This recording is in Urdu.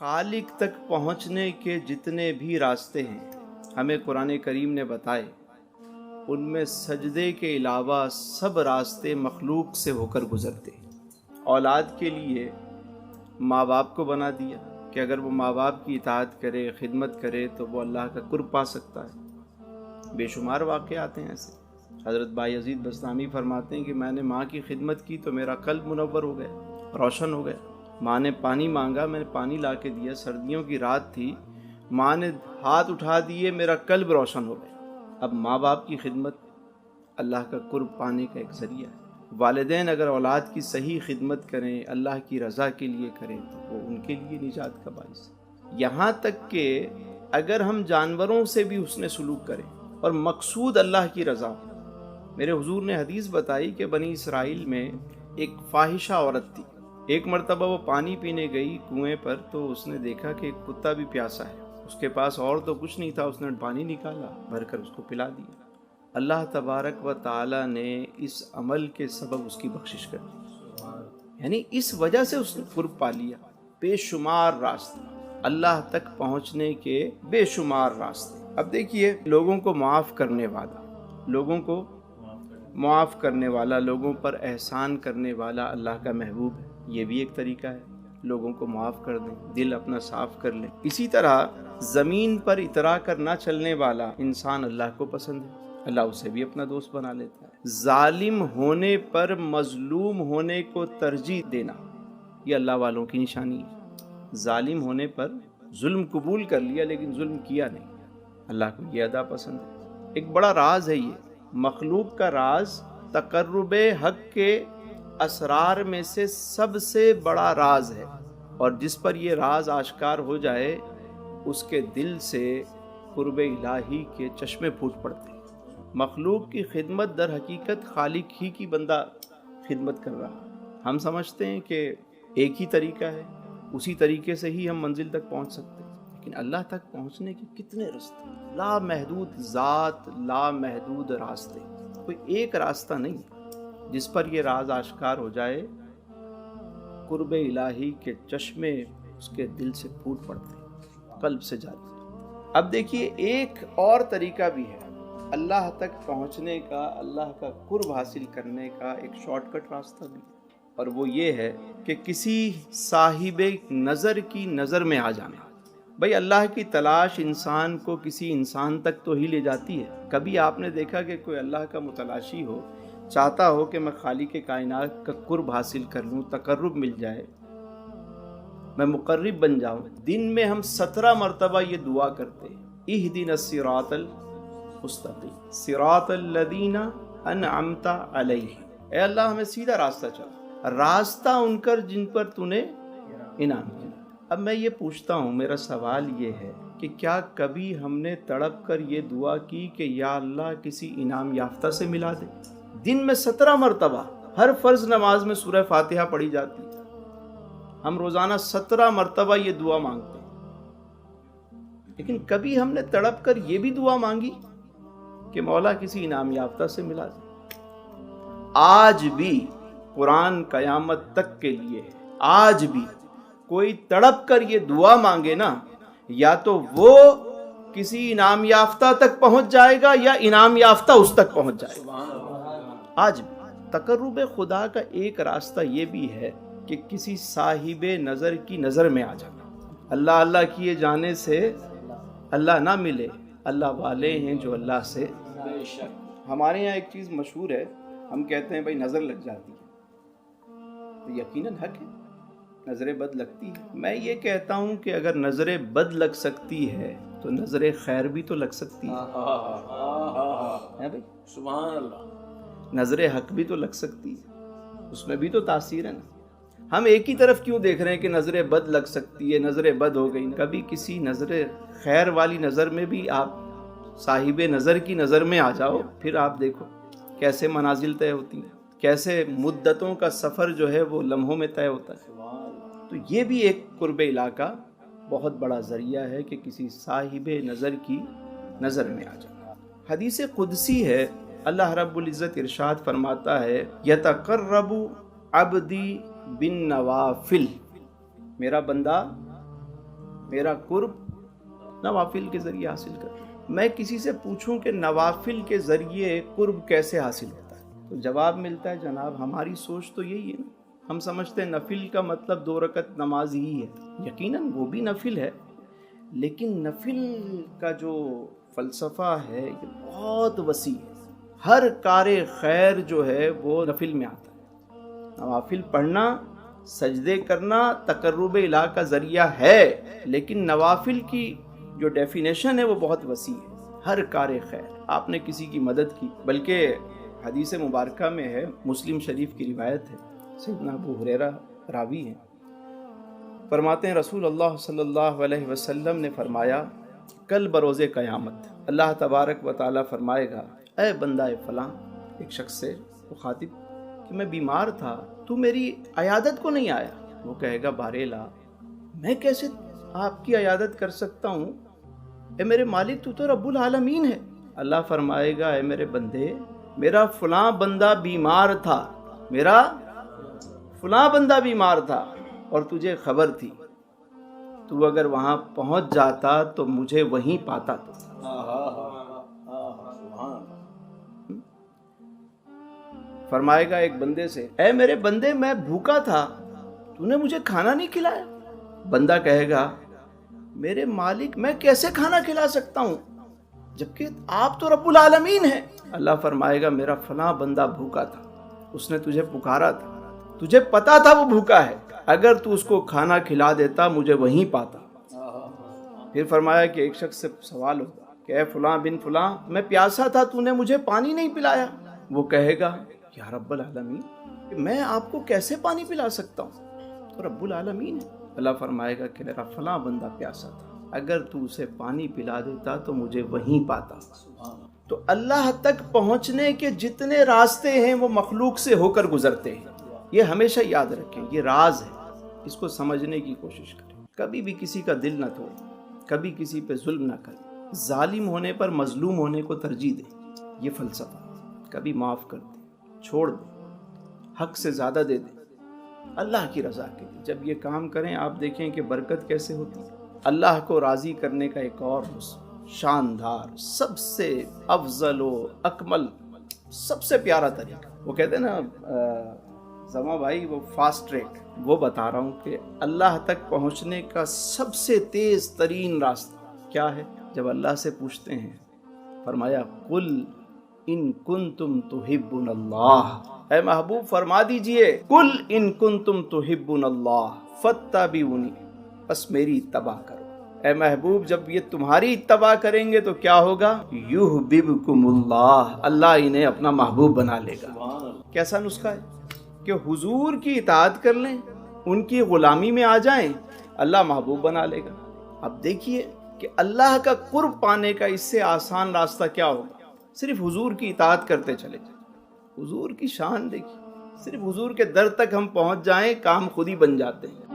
خالق تک پہنچنے کے جتنے بھی راستے ہیں ہمیں قرآن کریم نے بتائے، ان میں سجدے کے علاوہ سب راستے مخلوق سے ہو کر گزرتے ہیں۔ اولاد کے لیے ماں باپ کو بنا دیا کہ اگر وہ ماں باپ کی اطاعت کرے، خدمت کرے تو وہ اللہ کا قرب پا سکتا ہے۔ بے شمار واقعات ہیں ایسے۔ حضرت بایزید بستامی فرماتے ہیں کہ میں نے ماں کی خدمت کی تو میرا قلب منور ہو گیا، روشن ہو گیا۔ ماں نے پانی مانگا، میں نے پانی لا کے دیا، سردیوں کی رات تھی، ماں نے ہاتھ اٹھا دیے، میرا قلب روشن ہو گیا۔ اب ماں باپ کی خدمت اللہ کا قرب پانے کا ایک ذریعہ ہے۔ والدین اگر اولاد کی صحیح خدمت کریں، اللہ کی رضا کے لیے کریں تو وہ ان کے لیے نجات کا باعث ہے۔ یہاں تک کہ اگر ہم جانوروں سے بھی حسن سلوک کریں اور مقصود اللہ کی رضا ہو۔ میرے حضور نے حدیث بتائی کہ بنی اسرائیل میں ایک فاحشہ عورت تھی۔ ایک مرتبہ وہ پانی پینے گئی کنویں پر تو اس نے دیکھا کہ ایک کتا بھی پیاسا ہے، اس کے پاس اور تو کچھ نہیں تھا، اس نے پانی نکالا، بھر کر اس کو پلا دیا۔ اللہ تبارک و تعالی نے اس عمل کے سبب اس کی بخشش کر دی، یعنی اس وجہ سے اس نے قرب پا لیا۔ بے شمار راستے اللہ تک پہنچنے کے، بے شمار راستے۔ اب دیکھیے، لوگوں کو معاف کرنے والا، لوگوں کو معاف کرنے والا، لوگوں پر احسان کرنے والا اللہ کا محبوب ہے۔ یہ بھی ایک طریقہ ہے، لوگوں کو معاف کر دیں، دل اپنا صاف کر لیں۔ اسی طرح زمین پر اترا کر نہ چلنے والا انسان اللہ کو پسند ہے، اللہ اسے بھی اپنا دوست بنا لیتا ہے۔ ظالم ہونے پر مظلوم ہونے کو ترجیح دینا، یہ اللہ والوں کی نشانی ہے۔ ظالم ہونے پر ظلم قبول کر لیا لیکن ظلم کیا نہیں، اللہ کو یہ ادا پسند ہے۔ ایک بڑا راز ہے یہ، مخلوق کا راز، تقرب حق کے اسرار میں سے سب سے بڑا راز ہے، اور جس پر یہ راز آشکار ہو جائے اس کے دل سے قرب الہی کے چشمے پھوٹ پڑتے ہیں۔ مخلوق کی خدمت در حقیقت خالق ہی کی بندہ خدمت کر رہا۔ ہم سمجھتے ہیں کہ ایک ہی طریقہ ہے، اسی طریقے سے ہی ہم منزل تک پہنچ سکتے ہیں، لیکن اللہ تک پہنچنے کے کتنے راستے، لامحدود ذات، لامحدود راستے، کوئی ایک راستہ نہیں جس پر یہ راز آشکار ہو جائے قرب الہی کے چشمے اس کے دل سے پھوٹ پڑتے، قلب سے جاتے۔ اب دیکھیے، ایک اور طریقہ بھی ہے اللہ تک پہنچنے کا، اللہ کا قرب حاصل کرنے کا ایک شارٹ کٹ راستہ بھی، اور وہ یہ ہے کہ کسی صاحب نظر کی نظر میں آ جانا۔ بھئی اللہ کی تلاش انسان کو کسی انسان تک تو ہی لے جاتی ہے۔ کبھی آپ نے دیکھا کہ کوئی اللہ کا متلاشی ہو، چاہتا ہو کہ میں خالق کائنات کا قرب حاصل کر لوں، تقرب مل جائے، میں مقرب بن جاؤں۔ دن میں ہم 17 مرتبہ یہ دعا کرتے ہیں، اہدنا الصراط المستقیم صراط الذین انعمت علیہم، اے اللہ ہمیں سیدھا راستہ چلا، راستہ ان کر جن پر تو نے انعام کیا۔ اب میں یہ پوچھتا ہوں، میرا سوال یہ ہے کہ کیا کبھی ہم نے تڑپ کر یہ دعا کی کہ یا اللہ کسی انعام یافتہ سے ملا دے؟ دن میں 17 مرتبہ ہر فرض نماز میں سورہ فاتحہ پڑھی جاتی ہے، ہم روزانہ 17 مرتبہ یہ دعا مانگتے ہیں، لیکن کبھی ہم نے تڑپ کر یہ بھی دعا مانگی کہ مولا کسی انعام یافتہ سے ملا دے؟ آج بھی قرآن قیامت تک کے لیے ہے، آج بھی کوئی تڑپ کر یہ دعا مانگے نا، یا تو وہ کسی انعام یافتہ تک پہنچ جائے گا یا انعام یافتہ اس تک پہنچ جائے گا۔ آج بھی تقرب خدا کا ایک راستہ یہ بھی ہے کہ کسی صاحب نظر کی نظر میں آ جانا۔ اللہ اللہ کیے جانے سے اللہ نہ ملے، اللہ والے ہیں جو اللہ سے۔ ہمارے یہاں ایک چیز مشہور ہے، ہم کہتے ہیں بھائی نظر لگ جاتی ہے، تو یقیناً حق ہے، نظر بد لگتی ہے۔ میں یہ کہتا ہوں کہ اگر نظر بد لگ سکتی ہے تو نظر خیر بھی تو لگ سکتی ہے بھائی، سبحان اللہ، نظر حق بھی تو لگ سکتی ہے، اس میں بھی تو تاثیر ہے نا۔ ہم ایک ہی طرف کیوں دیکھ رہے ہیں کہ نظر بد لگ سکتی ہے، نظر بد ہو گئی؟ کبھی کسی نظر خیر والی نظر میں بھی آپ صاحب نظر کی نظر میں آ جاؤ، پھر آپ دیکھو کیسے منازل طے ہوتی ہیں، کیسے مدتوں کا سفر جو ہے وہ لمحوں میں طے ہوتا ہے۔ تو یہ بھی ایک قرب الہ کا بہت بڑا ذریعہ ہے کہ کسی صاحب نظر کی نظر میں آ جانا۔ حدیث قدسی ہے، اللہ رب العزت ارشاد فرماتا ہے، یتقرب عبدی بالنوافل، میرا بندہ میرا قرب نوافل کے ذریعے حاصل کرتا ہوں۔ میں کسی سے پوچھوں کہ نوافل کے ذریعے قرب کیسے حاصل ہوتا ہے تو جواب ملتا ہے جناب ہماری سوچ تو یہی ہے نا، ہم سمجھتے ہیں نفل کا مطلب 2 رکعت نماز ہی ہے، یقیناً وہ بھی نفل ہے، لیکن نفل کا جو فلسفہ ہے یہ بہت وسیع ہے۔ ہر کار خیر جو ہے وہ نفل میں آتا ہے۔ نوافل پڑھنا، سجدے کرنا تقرب الہ کا ذریعہ ہے، لیکن نوافل کی جو ڈیفینیشن ہے وہ بہت وسیع ہے۔ ہر کار خیر، آپ نے کسی کی مدد کی، بلکہ حدیث مبارکہ میں ہے، مسلم شریف کی روایت ہے، سیدنا ابو ہریرہ راوی ہیں، فرماتے ہیں رسول اللہ صلی اللہ علیہ وسلم نے فرمایا کل بروز قیامت اللہ تبارک و تعالیٰ فرمائے گا اے بندہ فلاں، ایک شخص سے مخاطب کہ میں بیمار تھا، تو میری عیادت کو نہیں آیا۔ وہ کہے گا باریلا، میں کیسے آپ کی عیادت کر سکتا ہوں؟ اے میرے مالک تو رب العالمین ہے۔ اللہ فرمائے گا اے میرے بندے، میرا فلاں بندہ بیمار تھا، میرا فلاں بندہ بیمار تھا اور تجھے خبر تھی، تو اگر وہاں پہنچ جاتا تو مجھے وہیں پاتا تو۔ فرمائے گا ایک بندے سے اے میرے بندے میں بھوکا تھا، تو نے مجھے کھانا نہیں کھلایا۔ بندہ کہے گا میرے مالک میں کیسے کھانا کھلا سکتا ہوں جبکہ آپ تو رب العالمین ہیں۔ اللہ فرمائے گا میرا فلاں بندہ بھوکا تھا، اس نے تجھے پکارا تھا، تجھے پتا تھا وہ بھوکا ہے، اگر تو اس کو کھانا کھلا دیتا مجھے وہیں پاتا۔ پھر فرمایا کہ ایک شخص سے سوال ہوگا کہ اے فلاں بن فلاں، میں پیاسا تھا، تو نے مجھے پانی نہیں پلایا۔ وہ کہے گا یا رب العالمین، میں آپ کو کیسے پانی پلا سکتا ہوں، تو رب العالمین ہے۔ اللہ فرمائے گا کہ میرا فلاں بندہ پیاسا تھا، اگر تو اسے پانی پلا دیتا تو مجھے وہیں پاتا۔ تو اللہ تک پہنچنے کے جتنے راستے ہیں وہ مخلوق سے ہو کر گزرتے ہیں، یہ ہمیشہ یاد رکھیں، یہ راز ہے، اس کو سمجھنے کی کوشش کریں۔ کبھی بھی کسی کا دل نہ توڑیں، کبھی کسی پہ ظلم نہ کریں، ظالم ہونے پر مظلوم ہونے کو ترجیح دیں، یہ فلسفہ۔ کبھی معاف کر دیں، چھوڑ دیں، حق سے زیادہ دے دیں، اللہ کی رضا کے لیے۔ جب یہ کام کریں آپ دیکھیں کہ برکت کیسے ہوتی ہے۔ اللہ کو راضی کرنے کا ایک اور شاندار، سب سے افضل و اکمل، سب سے پیارا طریقہ، وہ کہتے ہیں نا زما بھائی، وہ فاسٹ ٹریک، وہ بتا رہا ہوں کہ اللہ تک پہنچنے کا سب سے تیز ترین راستہ کیا ہے؟ جب اللہ سے پوچھتے ہیں، فرمایا قل ان کنتم تحبون اللہ، اے محبوب فرما دیجئے قل ان کنتم تحبون اللہ فاتبعونی، بس میری اتباع کرو۔ اے محبوب جب یہ تمہاری اتباع کریں گے تو کیا ہوگا؟ یحببکم اللہ، اللہ انہیں اپنا محبوب بنا لے گا۔ کیسا نسخہ ہے کہ حضور کی اطاعت کر لیں، ان کی غلامی میں آ جائیں، اللہ محبوب بنا لے گا۔ اب دیکھیے کہ اللہ کا قرب پانے کا اس سے آسان راستہ کیا ہوگا؟ صرف حضور کی اطاعت کرتے چلے جائیں۔ حضور کی شان دیکھیے، صرف حضور کے در تک ہم پہنچ جائیں، کام خود ہی بن جاتے ہیں۔